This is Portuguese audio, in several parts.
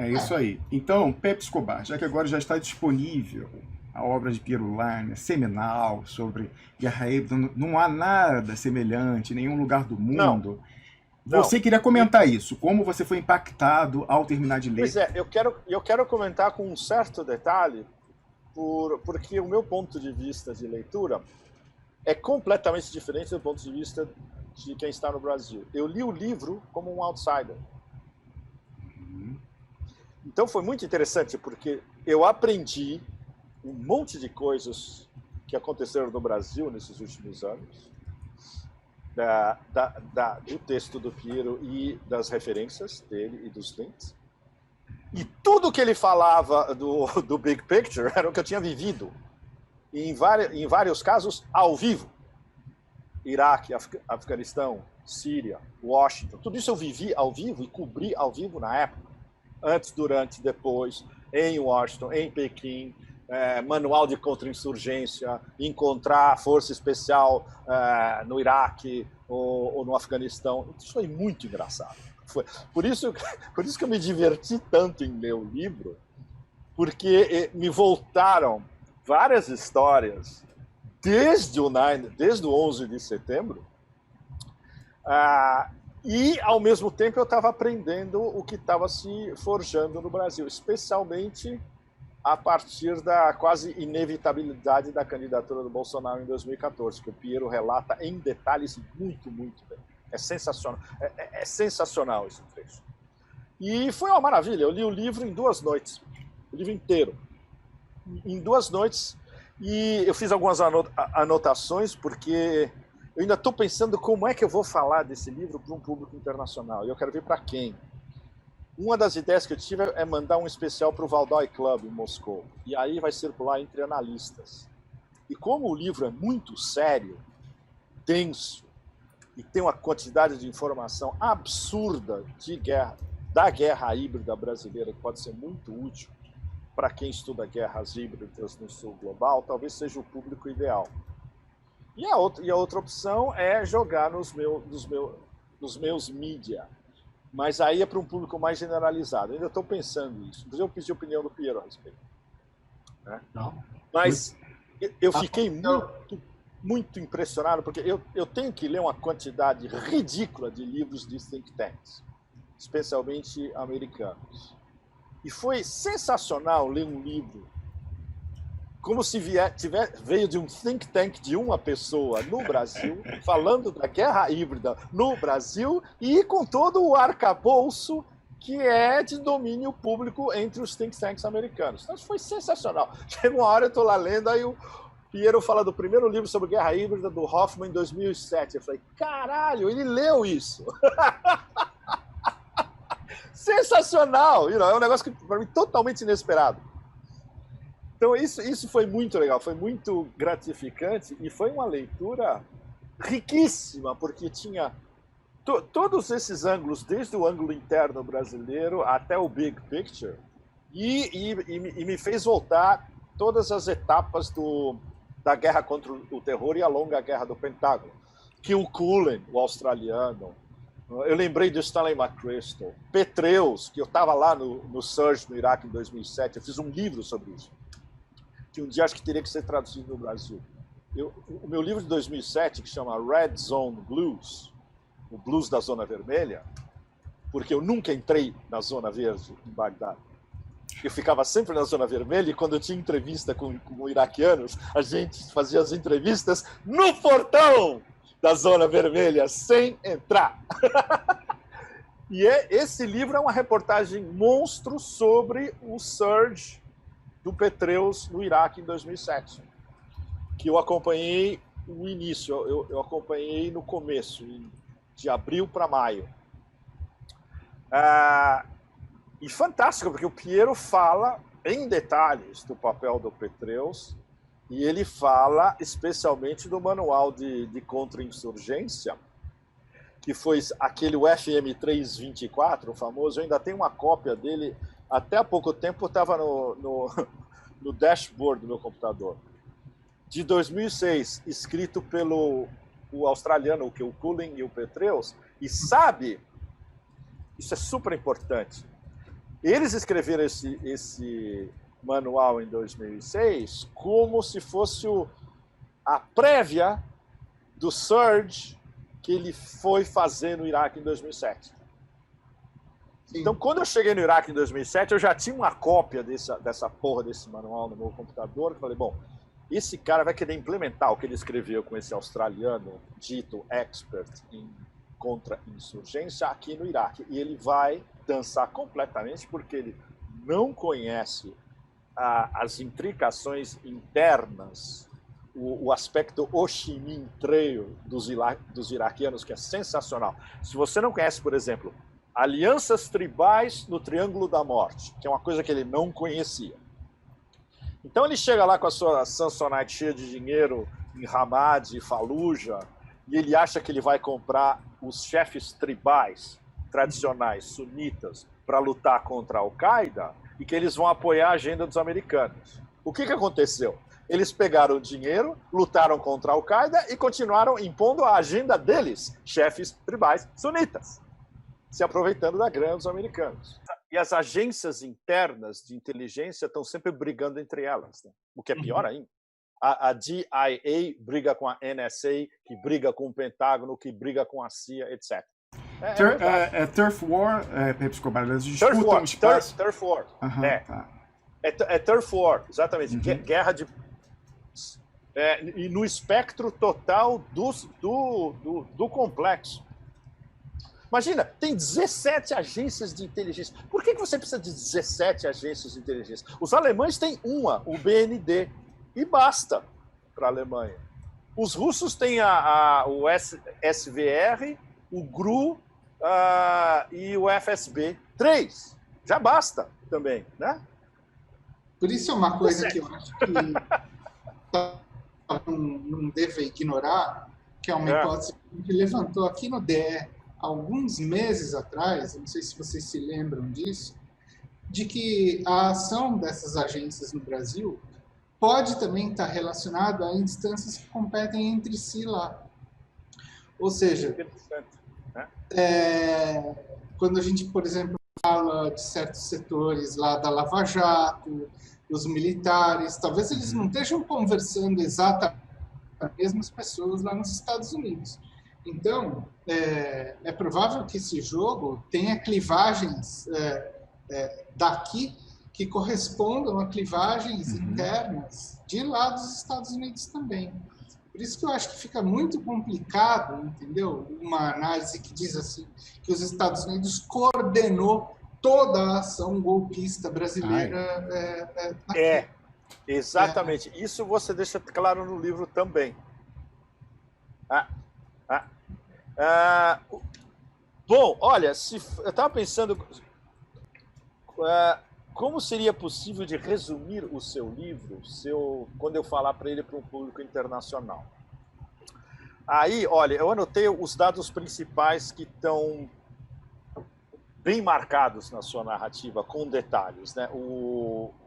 É isso aí. Então, Pepe Escobar, já que agora já está disponível a obra de Piero Lana, seminal, sobre Guerra Híbrida, não há nada semelhante em nenhum lugar do Não, mundo. não. Você queria E, comentar isso, como você foi impactado ao terminar de pois ler. é, eu quero comentar com um certo detalhe, porque o meu ponto de vista de leitura é completamente diferente do ponto de vista de quem está no Brasil. Eu li o livro como um outsider. Então foi muito interessante, porque eu aprendi um monte de coisas que aconteceram no Brasil nesses últimos anos, do texto do Piero e das referências dele e dos links. E tudo que ele falava do Big Picture era o que eu tinha vivido, e em vários casos, ao vivo. Iraque, Afeganistão, Síria, Washington, tudo isso eu vivi ao vivo e cobri ao vivo na época. Antes, durante, depois, em Washington, em Pequim, manual de contra-insurgência, encontrar força especial no Iraque ou no Afeganistão. Isso foi muito engraçado. Por isso que eu me diverti tanto em ler o livro, porque me voltaram várias histórias desde o 11 de setembro, e, ao mesmo tempo, eu estava aprendendo o que estava se forjando no Brasil, especialmente a partir da quase inevitabilidade da candidatura do Bolsonaro em 2014, que o Piero relata em detalhes muito, muito bem. É sensacional, é sensacional esse trecho. E foi uma maravilha, eu li o livro em 2 noites, o livro inteiro, em 2 noites, e eu fiz algumas anotações, porque eu ainda estou pensando como é que eu vou falar desse livro para um público internacional, e eu quero ver para quem. Uma das ideias que eu tive é mandar um especial para o Valdói Club, em Moscou, e aí vai circular entre analistas. E como o livro é muito sério, denso, e tem uma quantidade de informação absurda da guerra híbrida brasileira, que pode ser muito útil para quem estuda guerras híbridas no sul global, talvez seja o público ideal. E a outra opção é jogar nos meus mídia. Mas aí é para um público mais generalizado. Eu ainda estou pensando nisso. Inclusive, eu pedi a opinião do Piero a respeito. Né? Não. Mas eu fiquei Então, muito, muito impressionado, porque eu tenho que ler uma quantidade ridícula de livros de think tanks, especialmente americanos. E foi sensacional ler um livro como se veio de um think tank de uma pessoa no Brasil, falando da guerra híbrida no Brasil e com todo o arcabouço que é de domínio público entre os think tanks americanos. Então, isso foi sensacional. Chega uma hora, eu estou lá lendo, aí o Piero fala do primeiro livro sobre guerra híbrida do Hoffman em 2007. Eu falei, caralho, ele leu isso! Sensacional! É um negócio que, para mim, totalmente inesperado. Então, isso foi muito legal, foi muito gratificante e foi uma leitura riquíssima, porque tinha todos esses ângulos, desde o ângulo interno brasileiro até o big picture, e me fez voltar todas as etapas da guerra contra o terror e a longa guerra do Pentágono. Kill Cullen, o australiano. Eu lembrei do Stanley McChrystal. Petraeus, que eu estava lá no Surge, no Iraque, em 2007. Eu fiz um livro sobre isso, que um dia acho que teria que ser traduzido no Brasil. O meu livro de 2007, que chama Red Zone Blues, o blues da Zona Vermelha, porque eu nunca entrei na Zona Verde em Bagdá. Eu ficava sempre na Zona Vermelha, e quando eu tinha entrevista com iraquianos, a gente fazia as entrevistas no portão da Zona Vermelha, sem entrar. E esse livro é uma reportagem monstro sobre o surge do Petraeus no Iraque em 2007, que eu acompanhei o início, eu acompanhei no começo, de abril para maio. E fantástico, porque o Piero fala em detalhes do papel do Petraeus, e ele fala especialmente do manual de contra-insurgência, que foi aquele UFM 324, o famoso. Eu ainda tenho uma cópia dele, até há pouco tempo estava no dashboard do meu computador, de 2006, escrito pelo o australiano, o Cullen e o Petraeus. E sabe, isso é super importante, Eles escreveram esse manual em 2006 como se fosse a prévia do surge que ele foi fazer no Iraque em 2007. Sim. Então, quando eu cheguei no Iraque em 2007, eu já tinha uma cópia dessa porra desse manual no meu computador. Eu falei, bom, esse cara vai querer implementar o que ele escreveu com esse australiano dito expert em contra-insurgência aqui no Iraque. E ele vai dançar completamente porque ele não conhece as implicações internas, o aspecto Ho Chi Minh Trail dos iraquianos, que é sensacional. Se você não conhece, por exemplo, alianças tribais no Triângulo da Morte, que é uma coisa que ele não conhecia. Então ele chega lá com a sua Samsonite cheia de dinheiro em Ramadi, Fallujah, e ele acha que ele vai comprar os chefes tribais tradicionais sunitas para lutar contra a Al-Qaeda e que eles vão apoiar a agenda dos americanos. O que aconteceu? Eles pegaram o dinheiro, lutaram contra a Al-Qaeda e continuaram impondo a agenda deles, chefes tribais sunitas, se aproveitando da grana dos americanos. E as agências internas de inteligência estão sempre brigando entre elas, né? O que é pior ainda. A DIA briga com a NSA, que briga com o Pentágono, que briga com a CIA, etc. Turf War, Pepe Escobar, eles disputam espaço. Turf War. Uhum, tá. É Turf War, exatamente. Guerra de... e no espectro total do complexo. Imagina, tem 17 agências de inteligência. Por que você precisa de 17 agências de inteligência? Os alemães têm uma, o BND, e basta para a Alemanha. Os russos têm o SVR, o GRU e o FSB. 3, já basta também, né? Por isso é uma coisa que eu acho que não deve ignorar, que é uma hipótese que a gente levantou aqui no DE alguns meses atrás, não sei se vocês se lembram disso, de que a ação dessas agências no Brasil pode também estar relacionada a instâncias que competem entre si lá. Ou seja, quando a gente, por exemplo, fala de certos setores lá da Lava Jato, os militares, talvez eles não estejam conversando exatamente com as mesmas pessoas lá nos Estados Unidos. Então, é provável que esse jogo tenha clivagens daqui que correspondam a clivagens internas de lá dos Estados Unidos também. Por isso que eu acho que fica muito complicado, entendeu? Uma análise que diz assim, que os Estados Unidos coordenou toda a ação golpista brasileira. Exatamente. Isso você deixa claro no livro também. Bom, olha, eu estava pensando como seria possível de resumir o seu livro quando eu falar para ele para um público internacional. Aí, olha, eu anotei os dados principais que estão bem marcados na sua narrativa, com detalhes, né?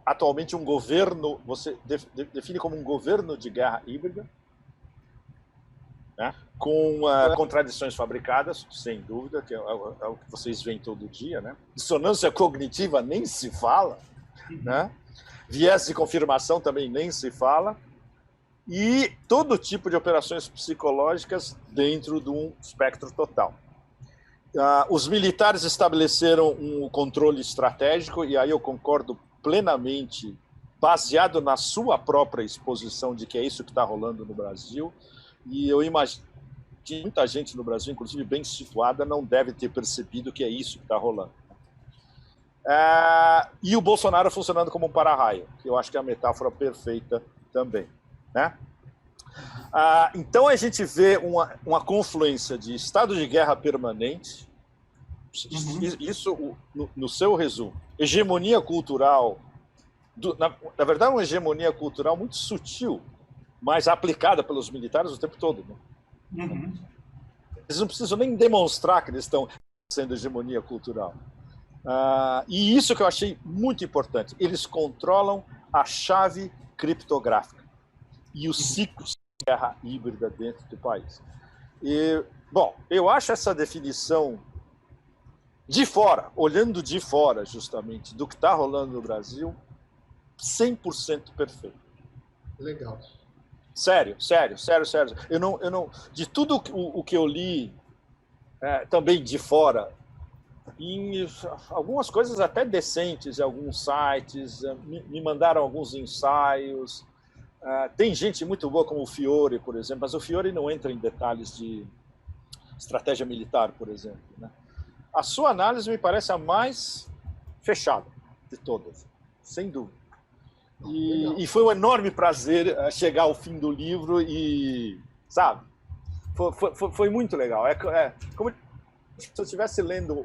Atualmente, um governo, você define como um governo de guerra híbrida, né? Com contradições fabricadas, sem dúvida, que é o que vocês veem todo dia, né? Dissonância cognitiva nem se fala, né? Viés de confirmação também nem se fala, e todo tipo de operações psicológicas dentro de um espectro total. Os militares estabeleceram um controle estratégico, e aí eu concordo plenamente, baseado na sua própria exposição de que é isso que está rolando no Brasil, e eu imagino que muita gente no Brasil, inclusive bem situada, não deve ter percebido que é isso que está rolando. E o Bolsonaro funcionando como um para-raio, que eu acho que é a metáfora perfeita também, né? Então a gente vê uma confluência de estado de guerra permanente, isso no seu resumo, hegemonia cultural, na verdade uma hegemonia cultural muito sutil, mas aplicada pelos militares o tempo todo, né? Eles não precisam nem demonstrar que eles estão sendo hegemonia cultural. E isso que eu achei muito importante, eles controlam a chave criptográfica e os ciclos de guerra híbrida dentro do país. Bom, eu acho essa definição de fora, olhando de fora, justamente, do que está rolando no Brasil, 100% perfeito. Legal. Sério. Eu não, de tudo o que eu li, também de fora, e algumas coisas até decentes em alguns sites, me mandaram alguns ensaios. Tem gente muito boa como o Fiore, por exemplo, mas o Fiore não entra em detalhes de estratégia militar, por exemplo, né? A sua análise me parece a mais fechada de todas, sem dúvida. E foi um enorme prazer chegar ao fim do livro e, sabe, foi muito legal. É como se eu estivesse lendo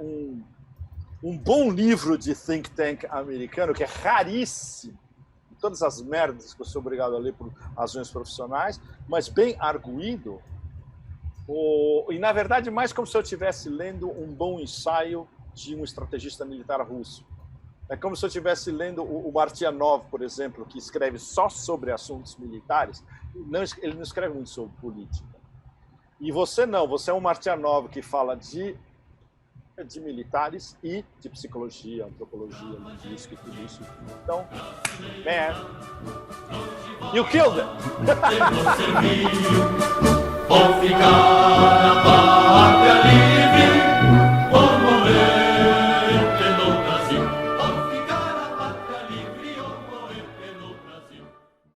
um bom livro de think tank americano, que é raríssimo, todas as merdas que eu sou obrigado a ler por razões profissionais, mas bem arguído. E, na verdade, mais como se eu estivesse lendo um bom ensaio de um estrategista militar russo. É como se eu estivesse lendo o Martianov, por exemplo, que escreve só sobre assuntos militares. Ele não escreve muito sobre política. E você não, você é um Martianov que fala de militares e de psicologia, antropologia, linguística e tudo isso. Então, man, you killed it! Ou ficar na pátria livre.